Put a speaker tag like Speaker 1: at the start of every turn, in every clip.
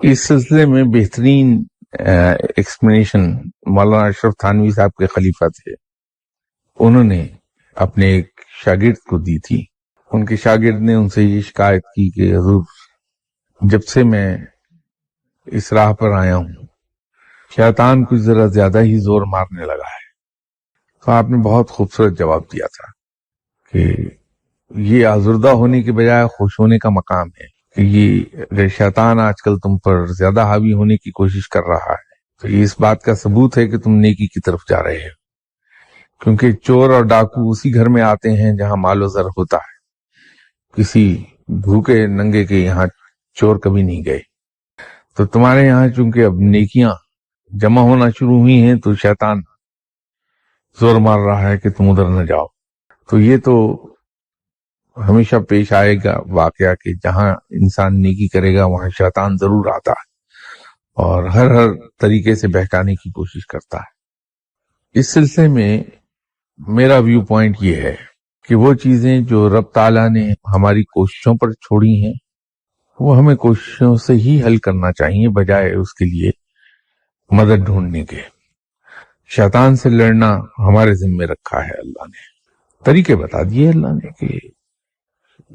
Speaker 1: اس سلسلے میں بہترین ایکسپلینیشن مولانا اشرف تھانوی صاحب کے خلیفہ تھے، انہوں نے اپنے ایک شاگرد کو دی تھی۔ ان کے شاگرد نے ان سے یہ شکایت کی کہ حضور جب سے میں اس راہ پر آیا ہوں شیطان کچھ ذرا زیادہ ہی زور مارنے لگا ہے۔ تو آپ نے بہت خوبصورت جواب دیا تھا کہ یہ آزردہ ہونے کے بجائے خوش ہونے کا مقام ہے، کہ یہ اگر شیطان آج کل تم پر زیادہ حاوی ہونے کی کوشش کر رہا ہے تو یہ اس بات کا ثبوت ہے کہ تم نیکی کی طرف جا رہے ہو، کیونکہ چور اور ڈاکو اسی گھر میں آتے ہیں جہاں مال و زر ہوتا ہے، کسی بھوکے ننگے کے یہاں چور کبھی نہیں گئے۔ تو تمہارے یہاں چونکہ اب نیکیاں جمع ہونا شروع ہوئی ہیں تو شیطان زور مار رہا ہے کہ تم ادھر نہ جاؤ۔ تو یہ تو ہمیشہ پیش آئے گا واقعہ کہ جہاں انسان نیکی کرے گا وہاں شیطان ضرور آتا ہے اور ہر طریقے سے بہکانے کی کوشش کرتا ہے۔ اس سلسلے میں میرا ویو پوائنٹ یہ ہے کہ وہ چیزیں جو رب تعالیٰ نے ہماری کوششوں پر چھوڑی ہیں وہ ہمیں کوششوں سے ہی حل کرنا چاہیے، بجائے اس کے لیے مدد ڈھونڈنے کے۔ شیطان سے لڑنا ہمارے ذمہ رکھا ہے اللہ نے، طریقے بتا دیے اللہ نے کہ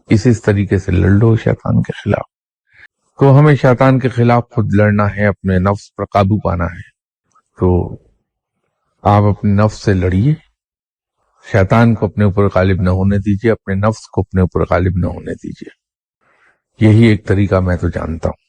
Speaker 1: اس طریقے سے لڑ لو شیطان کے خلاف۔ تو ہمیں شیطان کے خلاف خود لڑنا ہے، اپنے نفس پر قابو پانا ہے۔ تو آپ اپنے نفس سے لڑیے، شیطان کو اپنے اوپر غالب نہ ہونے دیجیے، اپنے نفس کو اپنے اوپر غالب نہ ہونے دیجیے۔ یہی ایک طریقہ میں تو جانتا ہوں۔